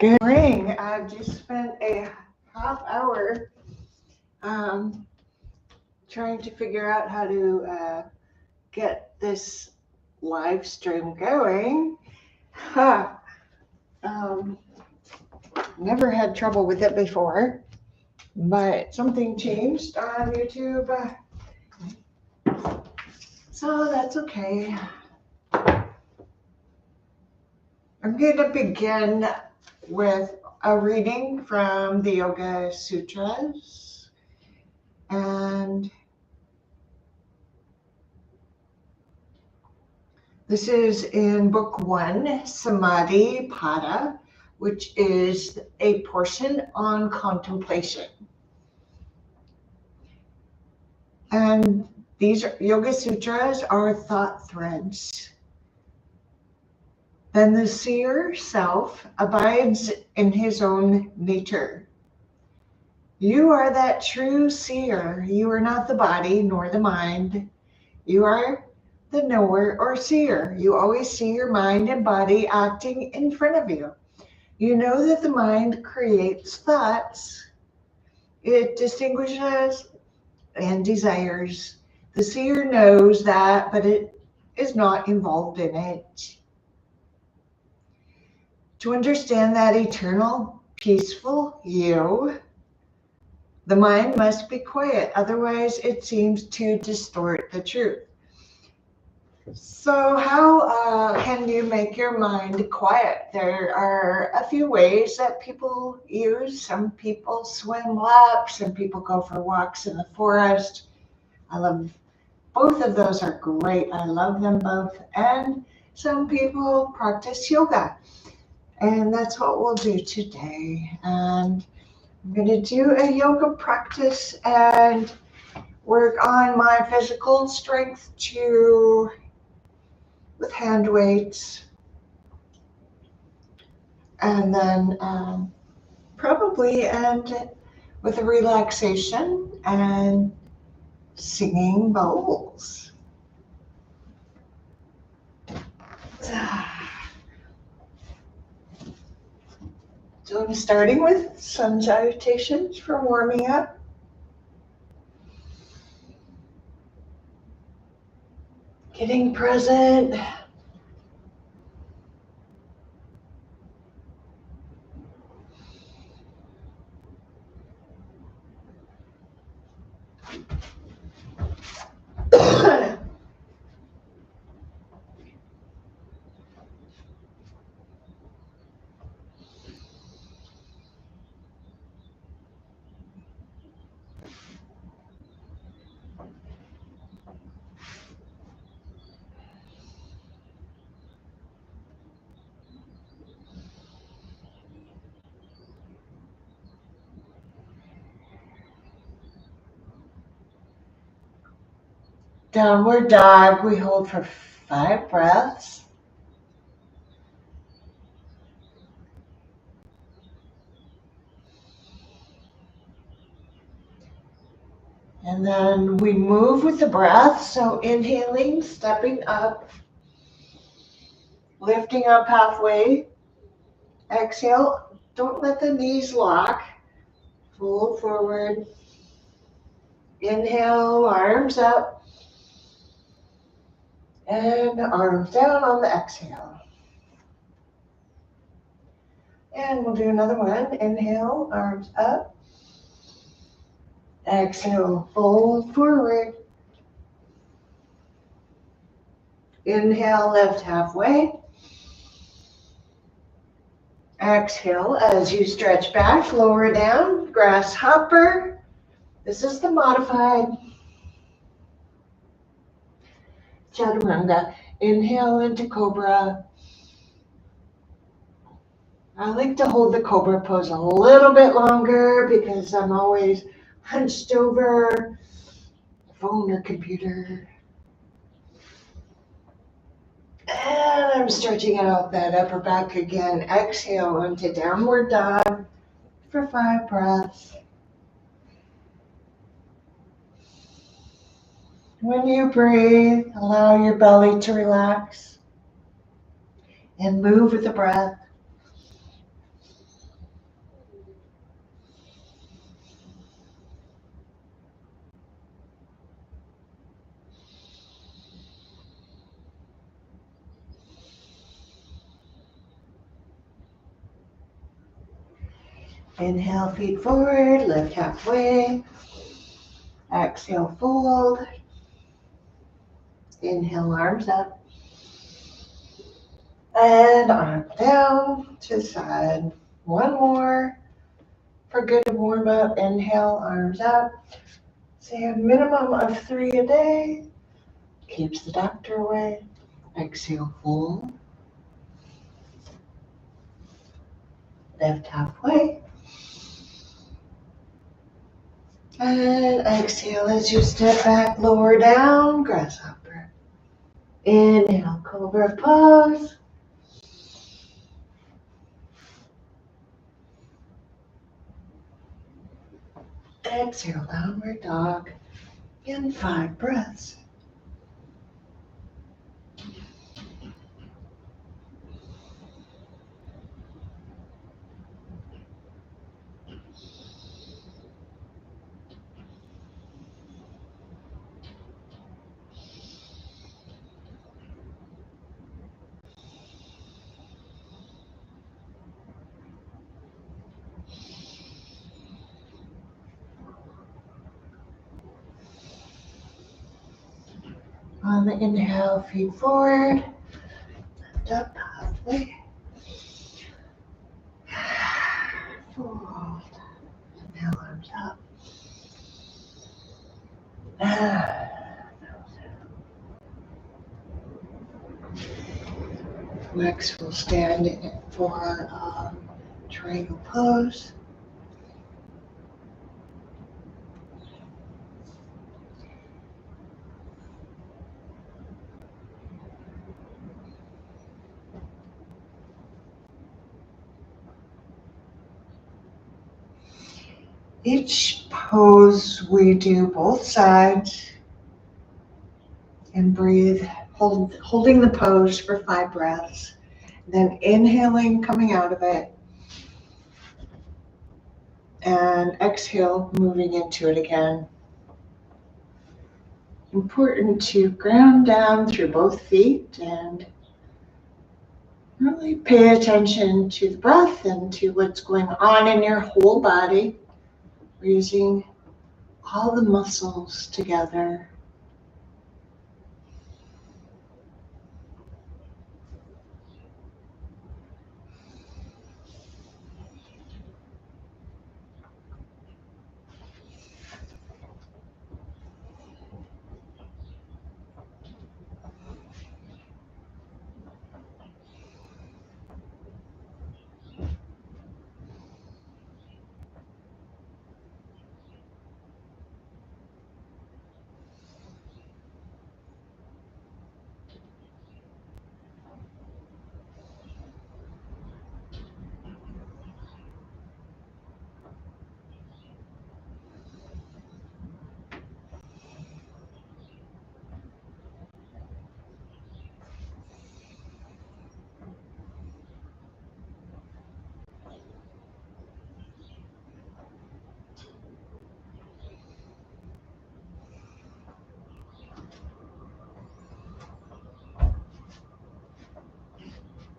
Good morning. I've just spent a half hour um, trying to figure out how to get this live stream going. Ha! Um, Never had trouble with it before, but something changed on YouTube, so that's okay. I'm going to begin with a reading from the Yoga Sutras, and this is in Book 1, Samadhi Pada, which is a portion on contemplation. And these Yoga Sutras are thought threads. Then the seer self abides in his own nature. You are that true seer. You are not the body nor the mind. You are the knower or seer. You always see your mind and body acting in front of you. You know that the mind creates thoughts. It distinguishes and desires. The seer knows that, but it is not involved in it. To understand that eternal, peaceful you, the mind must be quiet. Otherwise, it seems to distort the truth. So how can you make your mind quiet? There are a few ways that people use. Some people swim laps, some people go for walks in the forest. I love both of those are great. I love them both. And some people practice yoga. And that's what we'll do today. And I'm going to do a yoga practice and work on my physical strength with hand weights, and then probably end with a relaxation and singing bowls. So I'm starting with sun salutations for warming up. Getting present. Downward dog, we hold for 5 breaths. And then we move with the breath. So inhaling, stepping up, lifting up halfway. Exhale, don't let the knees lock. Fold forward. Inhale, arms up. And arms down on the exhale. And we'll do another one. Inhale, arms up. Exhale, fold forward. Inhale, lift halfway. Exhale as you stretch back, lower down, grasshopper. This is the modified chaturanga. Inhale into cobra. I like to hold the cobra pose a little bit longer because I'm always hunched over phone or computer. And I'm stretching out that upper back again. Exhale into downward dog for 5 breaths. When you breathe, allow your belly to relax and move with the breath. Inhale, feet forward, lift halfway. Exhale, fold. Inhale, arms up. And arm down to the side. One more for good warm up. Inhale, arms up. Say a minimum of 3 a day. Keeps the doctor away. Exhale, fold. Lift halfway. And exhale as you step back, lower down, grasshopper. Inhale, cobra pose. Exhale, downward dog in 5 breaths. On the inhale, feet forward, lift up halfway. Fold. Inhale, arms up. Next, we'll stand for triangle pose. Each pose we do both sides and breathe, holding the pose for 5 breaths. Then inhaling, coming out of it. And exhale, moving into it again. Important to ground down through both feet and really pay attention to the breath and to what's going on in your whole body. We're using all the muscles together.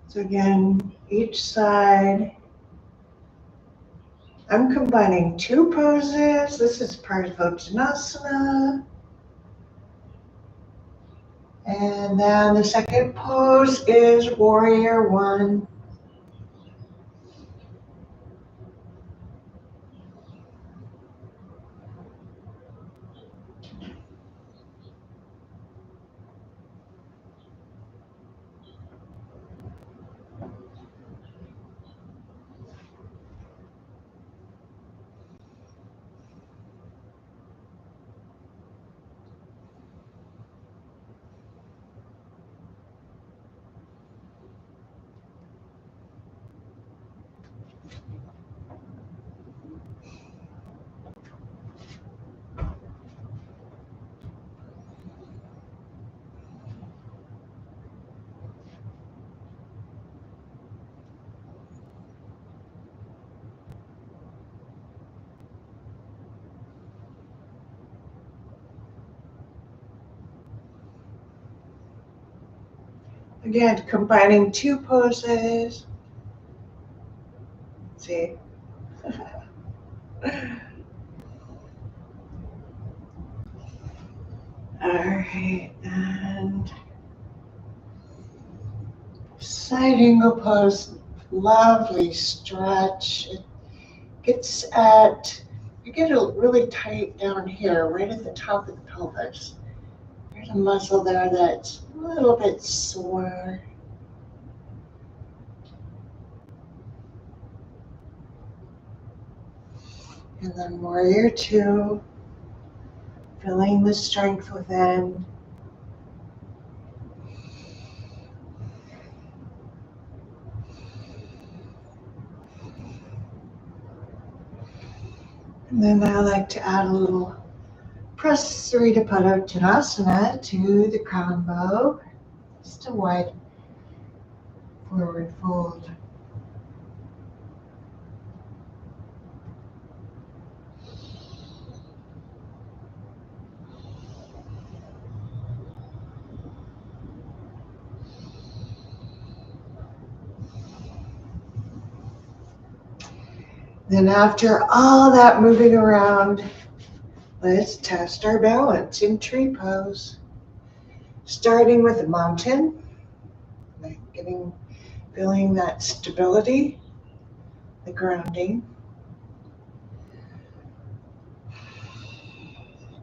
So again, each side, I'm combining 2 poses. This is Parsvottanasana. And then the second pose is Warrior 1. Again, combining 2 poses. Let's see, All right, and side angle pose, lovely stretch. It gets at, you get it really tight down here, right at the top of the pelvis. There's a muscle there that's a little bit sore. And then warrior two, feeling the strength within. And then I like to add a little press Sarita Padottanasana to the crown bow. Just a wide forward fold. Then after all that moving around, let's test our balance in tree pose. Starting with the mountain, like feeling that stability, the grounding.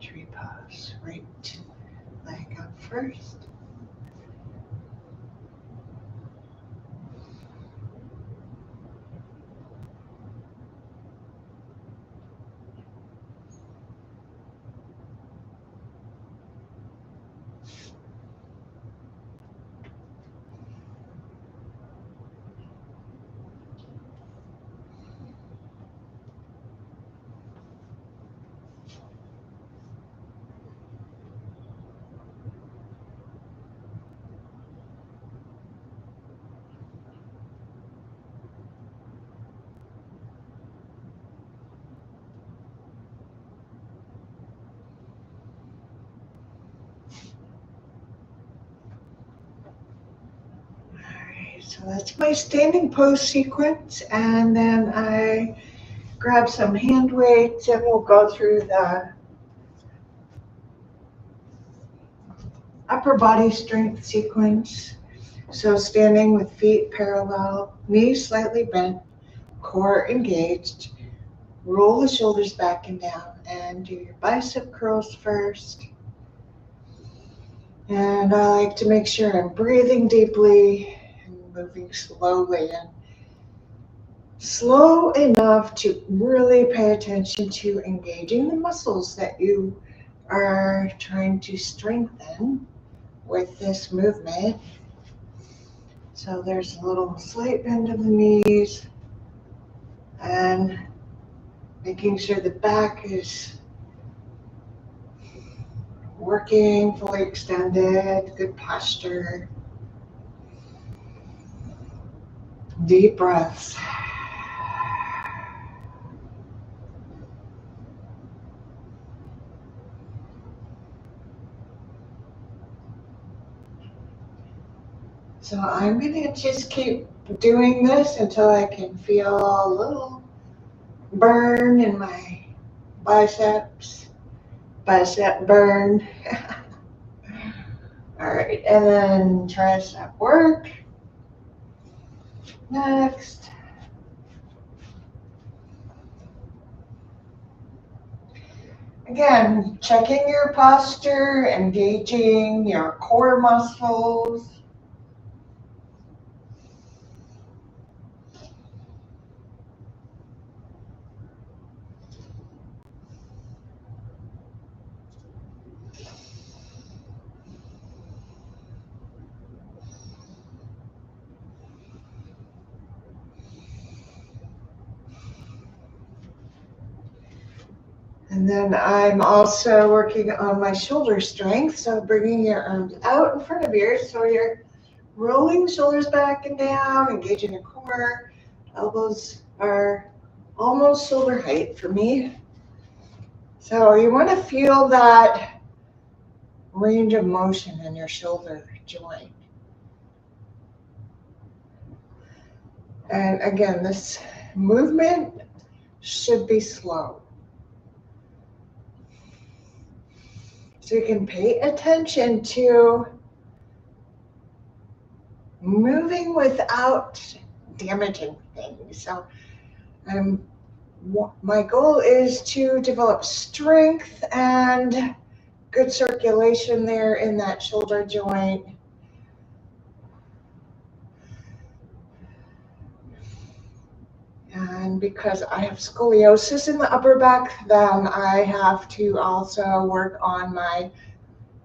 Tree pose, right leg up first. So that's my standing pose sequence, and then I grab some hand weights and we'll go through the upper body strength sequence. So standing with feet parallel, knees slightly bent, core engaged, roll the shoulders back and down and do your bicep curls first. And I like to make sure I'm breathing deeply and moving slowly and slow enough to really pay attention to engaging the muscles that you are trying to strengthen with this movement. So there's a little slight bend of the knees and making sure the back is working, fully extended, good posture. Deep breaths. So I'm going to just keep doing this until I can feel a little burn in my biceps, bicep burn. All right, and then tricep work. Next. Again, checking your posture, engaging your core muscles. And then I'm also working on my shoulder strength. So bringing your arms out in front of you. So you're rolling shoulders back and down, engaging your core. Elbows are almost shoulder height for me. So you want to feel that range of motion in your shoulder joint. And again, this movement should be slow. So you can pay attention to moving without damaging things. So my goal is to develop strength and good circulation there in that shoulder joint. And because I have scoliosis in the upper back, then I have to also work on my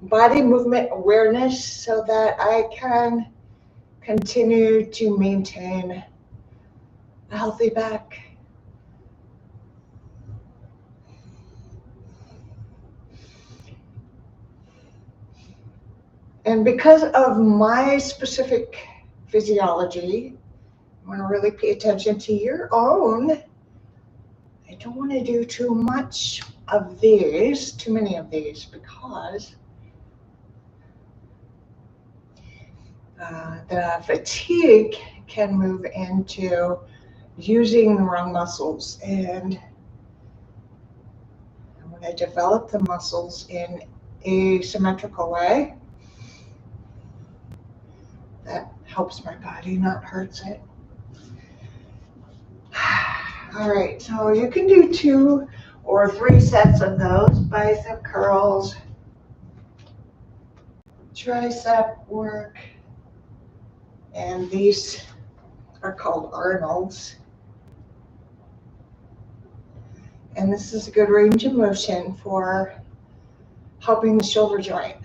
body movement awareness so that I can continue to maintain a healthy back. And because of my specific physiology, I want to really pay attention to your own. I don't want to do too many of these, because the fatigue can move into using the wrong muscles. And when I develop the muscles in a symmetrical way, that helps my body, not hurts it. All right, so you can do 2 or 3 sets of those bicep curls, tricep work, and these are called Arnold's. And this is a good range of motion for helping the shoulder joint.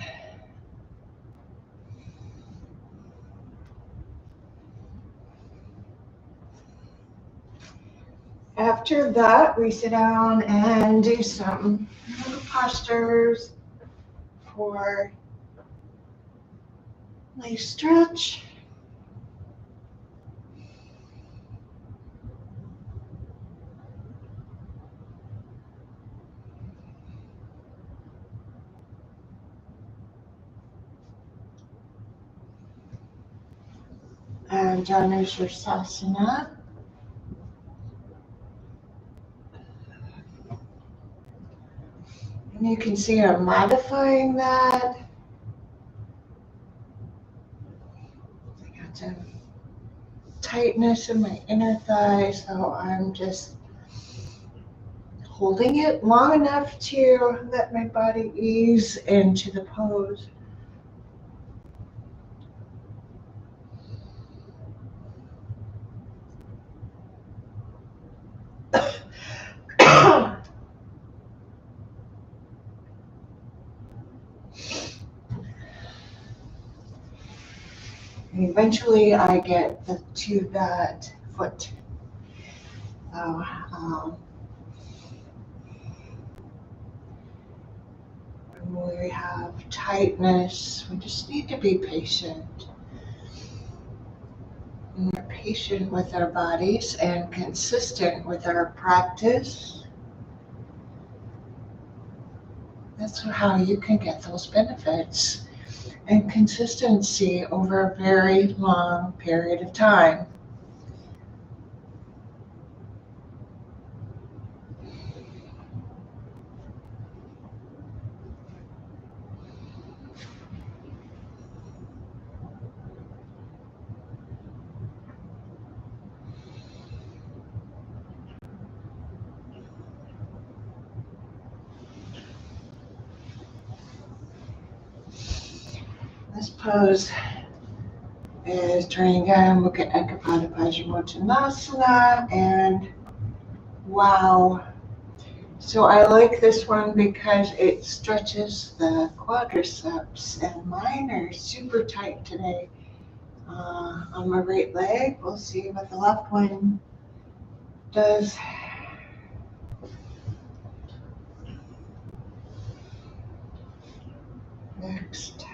After that, we sit down and do some little postures for nice stretch. And Janushirasana. And you can see I'm modifying that. I got some tightness in my inner thigh, so I'm just holding it long enough to let my body ease into the pose. And eventually I get to that foot. So, when we have tightness, we just need to be patient. When we're patient with our bodies and consistent with our practice, that's how you can get those benefits and consistency over a very long period of time. This pose is Triangle Mukha Ekapada Paschimottanasana, and wow. So I like this one because it stretches the quadriceps, and mine are super tight today on my right leg. We'll see what the left one does. Next.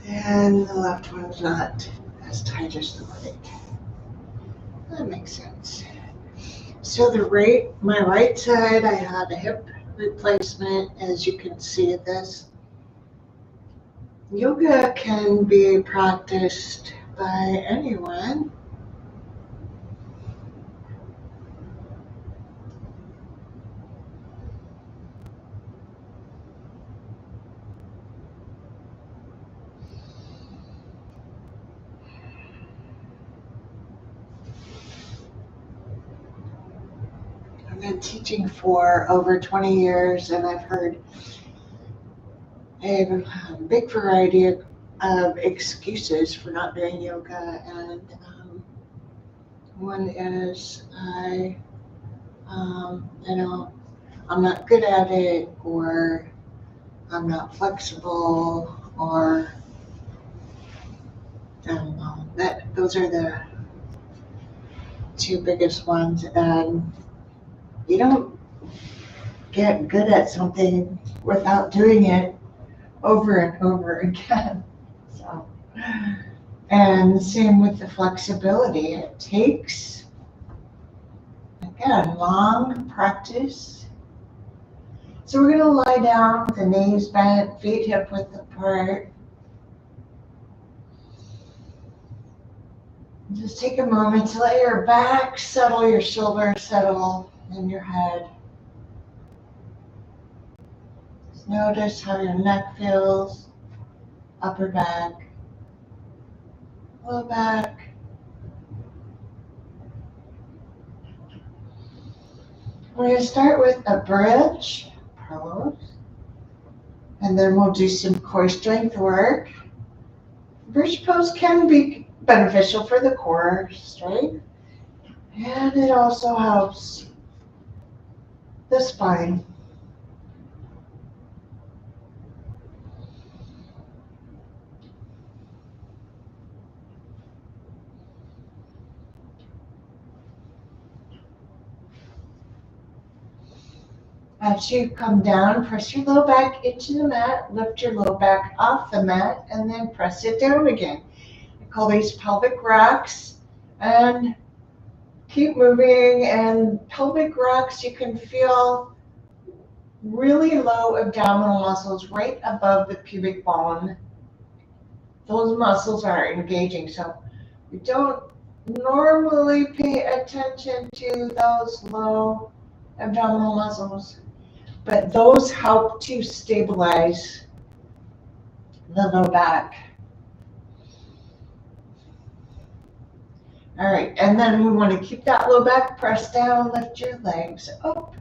And the left one's not as tight as the right. That makes sense. So my right side, I had a hip replacement, as you can see this. Yoga can be practiced by anyone. I've been teaching for over 20 years, and I've heard a big variety of excuses for not doing yoga. And one is I'm not good at it, or I'm not flexible, or I don't know. Those are the two biggest ones. And you don't get good at something without doing it over and over again. So, and same with the flexibility. It takes, again, long practice. So we're going to lie down with the knees bent, feet hip width apart. Just take a moment to let your back settle, your shoulders settle, and your head. Just notice how your neck feels, upper back, low back. We're going to start with a bridge pose, and then we'll do some core strength work. Bridge pose can be beneficial for the core strength, and it also helps the spine. As you come down, press your low back into the mat, lift your low back off the mat, and then press it down again. I call these pelvic rocks, and keep moving. And pelvic rocks, you can feel really low abdominal muscles right above the pubic bone. Those muscles are engaging, so we don't normally pay attention to those low abdominal muscles, but those help to stabilize the low back. All right, and then we want to keep that low back pressed down, lift your legs up.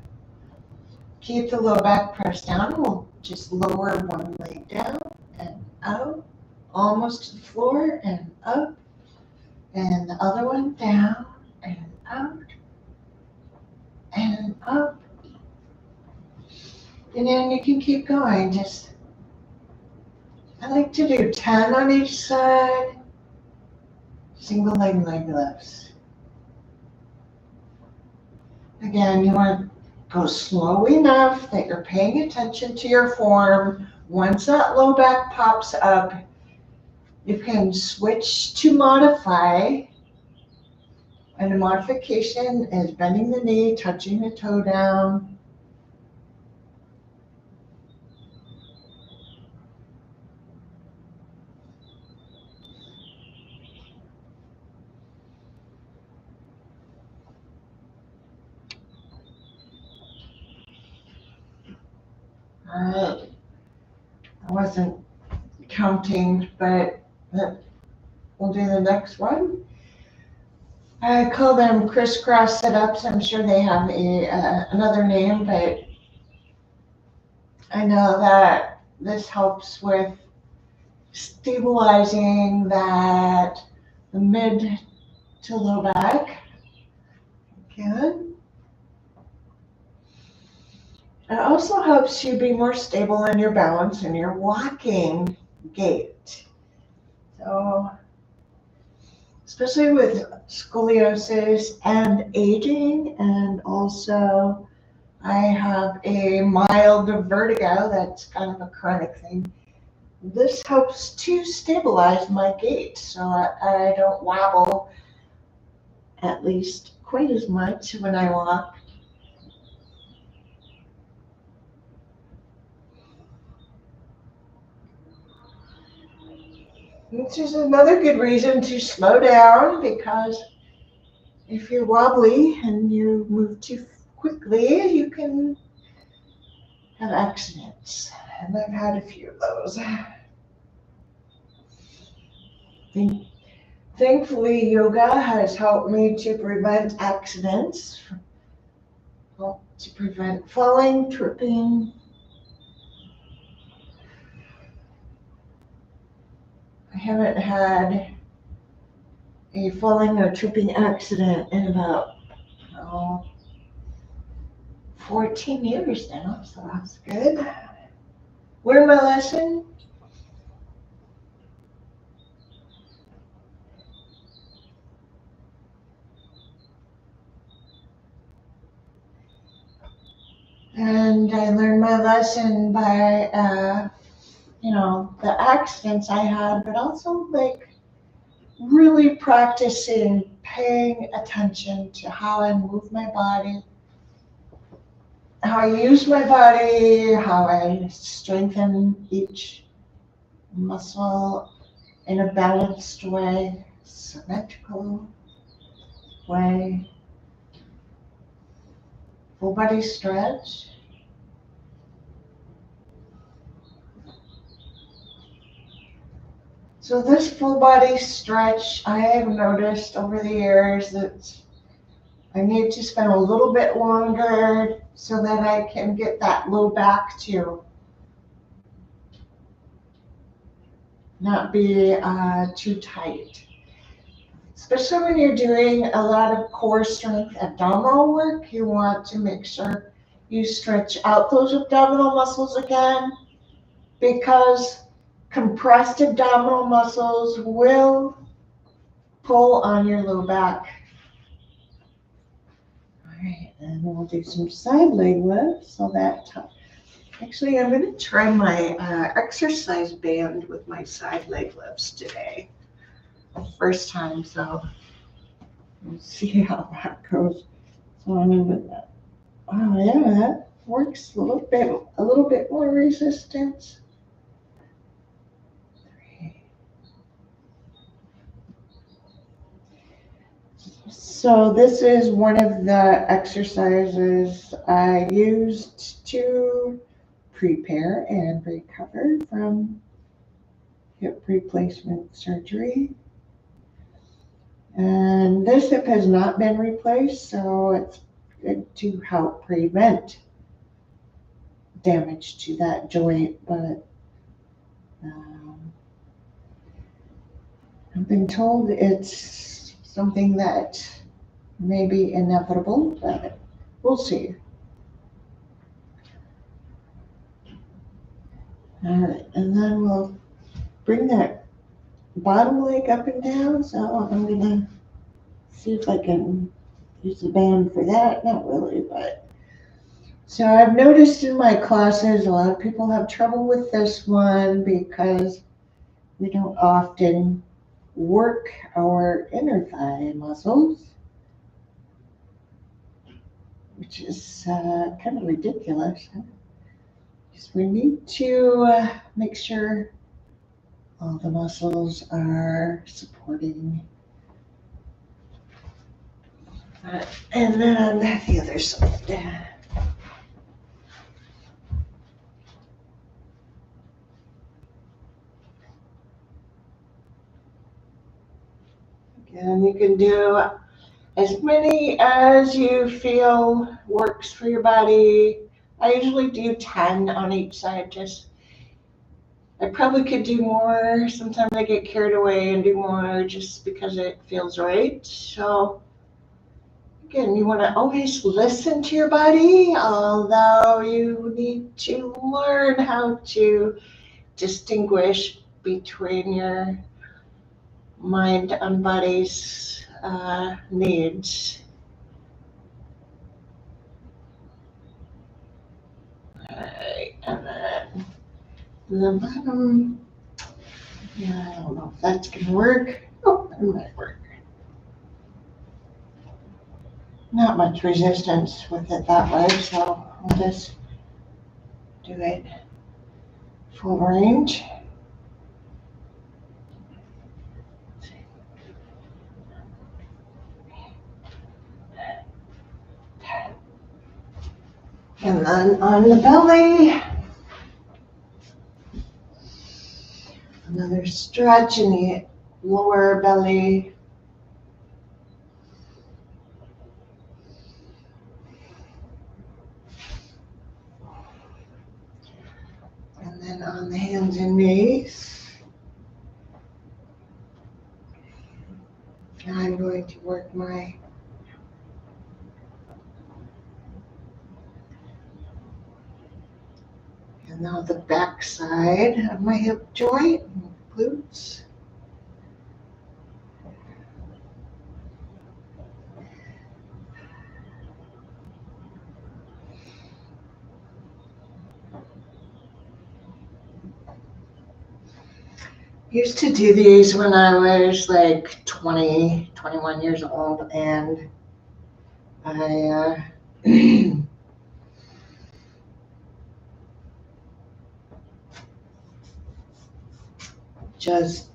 Keep the low back pressed down. We'll just lower one leg down and out, almost to the floor, and up, and the other one down and out and up. And then you can keep going. I like to do 10 on each side. Single leg lifts. Again, you want to go slow enough that you're paying attention to your form. Once that low back pops up, you can switch to modify. And the modification is bending the knee, touching the toe down. All right. I wasn't counting, but we'll do the next one. I call them crisscross sit-ups. I'm sure they have another name, but I know that this helps with stabilizing the mid to low back. Good. It also helps you be more stable in your balance and your walking gait. So, especially with scoliosis and aging, and also I have a mild vertigo that's kind of a chronic thing. This helps to stabilize my gait so I don't wobble at least quite as much when I walk. Which is another good reason to slow down, because if you're wobbly and you move too quickly, you can have accidents. And I've had a few of those. Thankfully, yoga has helped me to prevent accidents, to prevent falling, tripping. I haven't had a falling or tripping accident in about 14 years now, so that's good. Learned my lesson. And I learned my lesson by, the accidents I had, but also like really practicing paying attention to how I move my body, how I use my body, how I strengthen each muscle in a balanced way, symmetrical way, full body stretch. So this full body stretch, I have noticed over the years that I need to spend a little bit longer so that I can get that low back to not be too tight. Especially when you're doing a lot of core strength abdominal work, you want to make sure you stretch out those abdominal muscles again, because compressed abdominal muscles will pull on your low back. All right, and we'll do some side leg lifts. So that, actually, I'm going to try my exercise band with my side leg lifts today. First time, so we'll see how that goes. So I'm going to, oh yeah, that works a little bit more resistance. So this is one of the exercises I used to prepare and recover from hip replacement surgery. And this hip has not been replaced, so it's good to help prevent damage to that joint. But I've been told it's something that may be inevitable, but we'll see. All right, and then we'll bring that bottom leg up and down. So I'm gonna see if I can use the band for that. Not really, but so I've noticed in my classes a lot of people have trouble with this one because we don't often work our inner thigh muscles, which is kind of ridiculous. Because we need to make sure all the muscles are supporting. And then the other side. And you can do as many as you feel works for your body. I usually do 10 on each side. I probably could do more. Sometimes I get carried away and do more just because it feels right. So again, you want to always listen to your body, although you need to learn how to distinguish between your mind and body's needs. Alright, and then the bottom, yeah, I don't know if that's gonna work. Oh, it might work. not much resistance with it that way, so I'll just do it full range. And then on the belly, another stretch in the lower belly. And then on the hands and knees, I'm going to work my and now the back side of my hip joint, glutes. Used to do these when I was like 20, 21 years old, and I just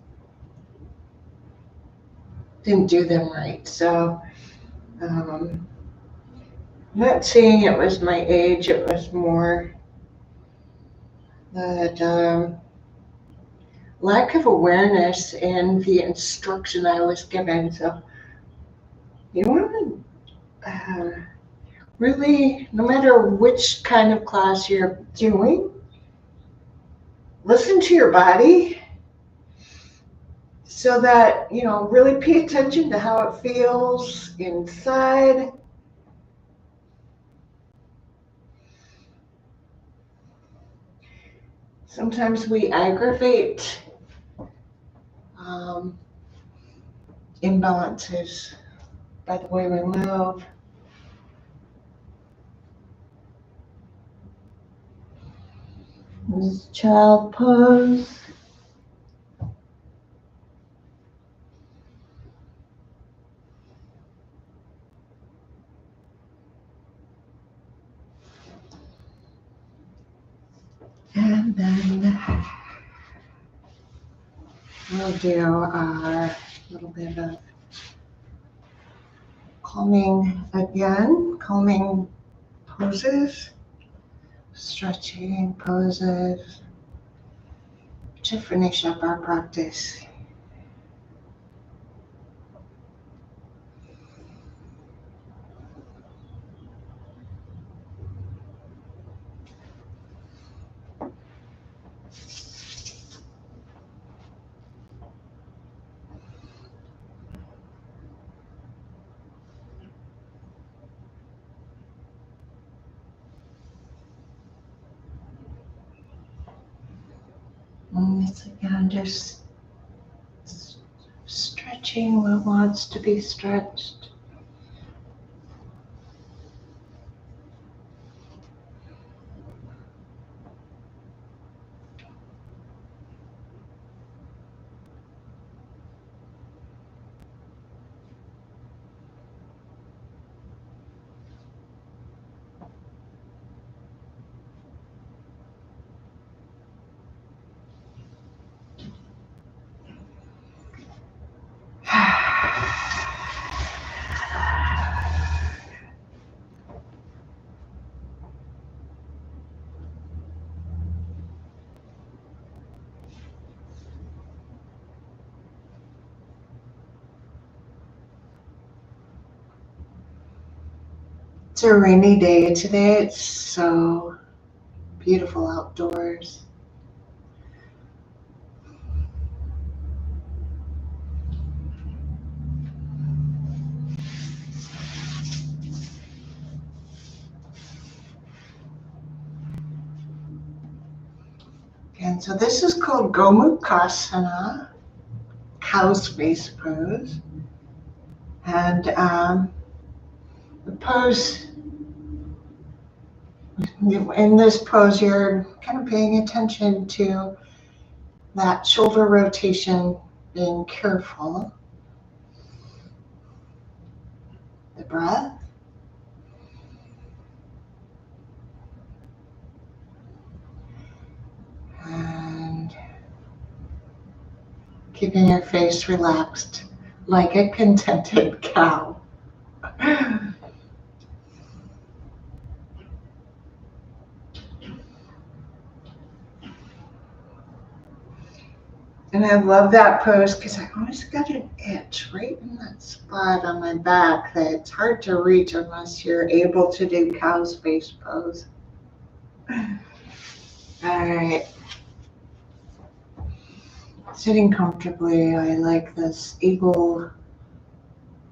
didn't do them right. So I'm not saying it was my age, it was more that lack of awareness in the instruction I was given. So you want to really, no matter which kind of class you're doing, listen to your body so that, really pay attention to how it feels inside. Sometimes we aggravate imbalances by the way we move. This is child pose. And then we'll do our little bit of calming poses, stretching poses to finish up our practice. And it's again just stretching what wants to be stretched. It's a rainy day today. It's so beautiful outdoors. And so this is called Gomukhasana, cow's face pose. And the pose, in this pose, you're kind of paying attention to that shoulder rotation, being careful. The breath. keeping your face relaxed like a contented cow. And I love that pose because I always got an itch right in that spot on my back that it's hard to reach unless you're able to do cow's face pose. All right. Sitting comfortably, I like this eagle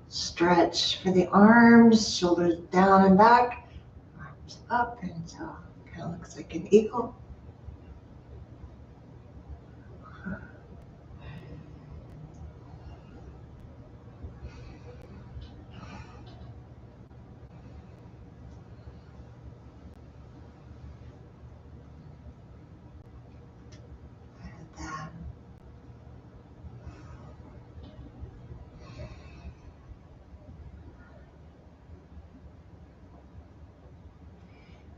stretch for the arms, shoulders down and back, arms up, and so it kind of looks like an eagle.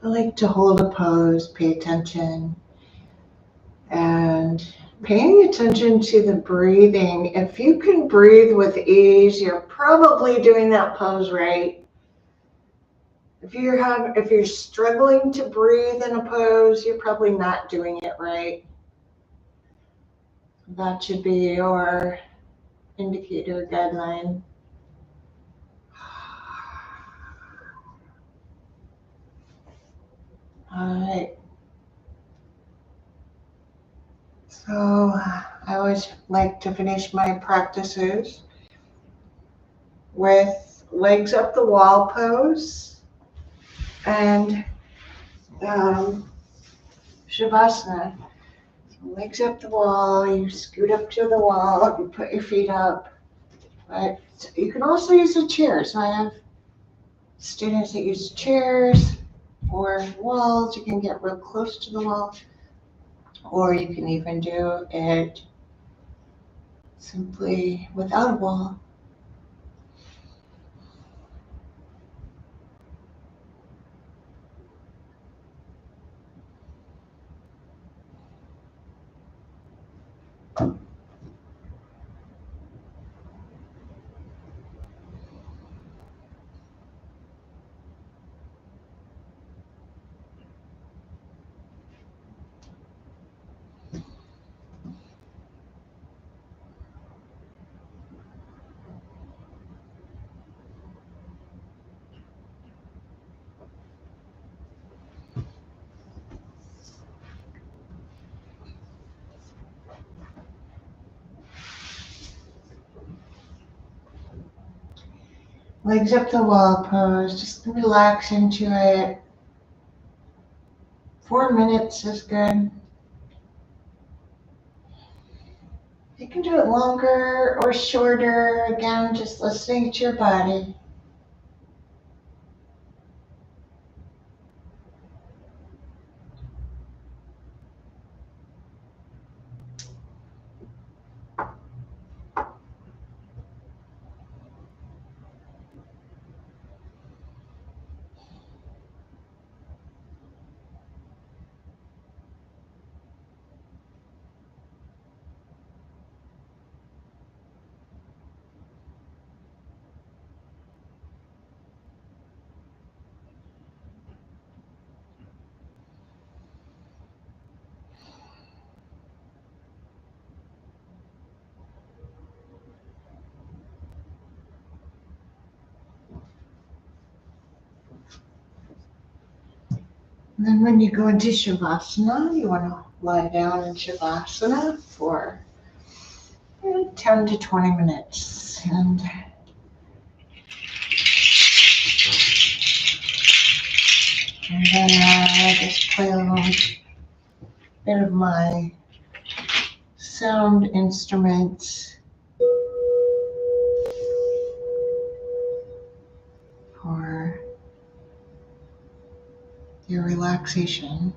I like to hold a pose, pay attention, and paying attention to the breathing. If you can breathe with ease, you're probably doing that pose right. If you're struggling to breathe in a pose, you're probably not doing it right. That should be your indicator guideline. All right. So I always like to finish my practices with legs up the wall pose and Shavasana. So legs up the wall, you scoot up to the wall, you put your feet up. But you can also use a chair. So I have students that use chairs or walls. You can get real close to the wall, or you can even do it simply without a wall. Legs up the wall pose, just relax into it. 4 minutes is good. You can do it longer or shorter, again, just listening to your body. And then when you go into Shavasana, you want to lie down in Shavasana for 10 to 20 minutes. And then I just play a little bit of my sound instruments for your relaxation.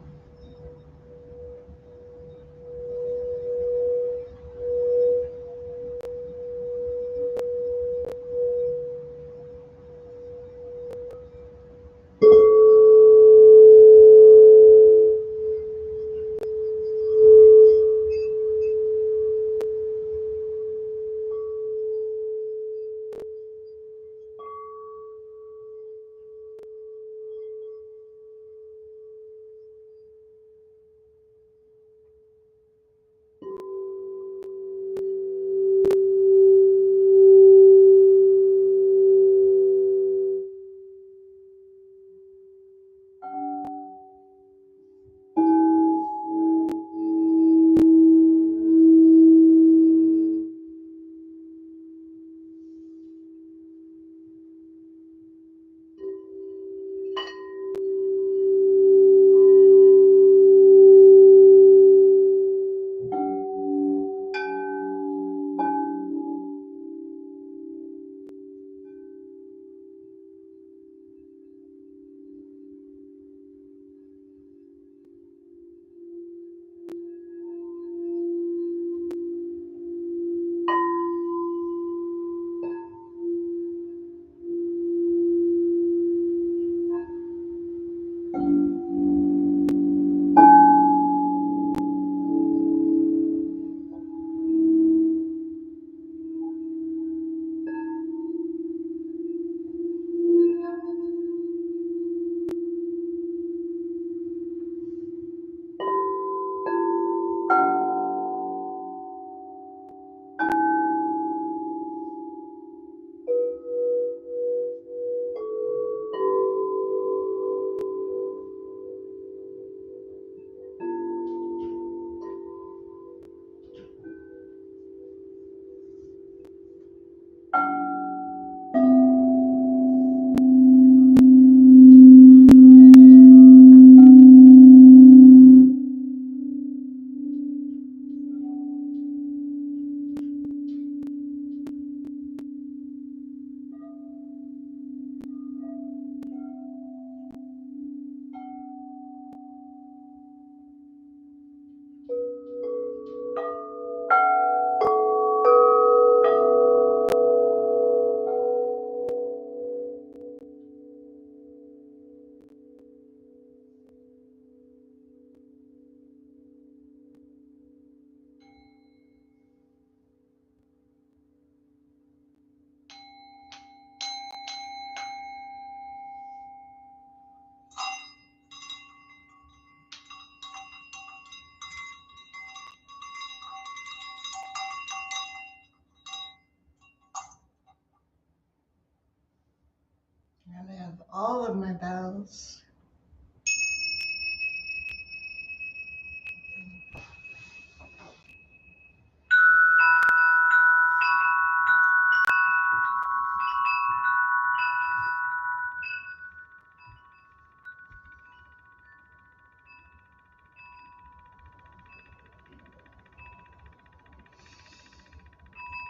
And I have all of my bells.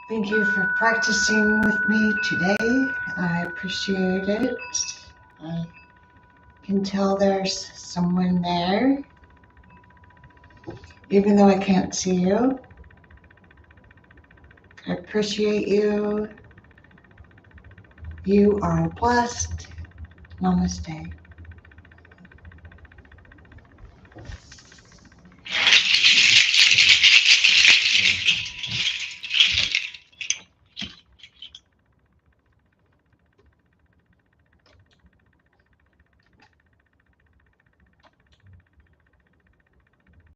Thank you for practicing with me today. I appreciate it. I can tell there's someone there, even though I can't see you. I appreciate you. You are blessed. Namaste.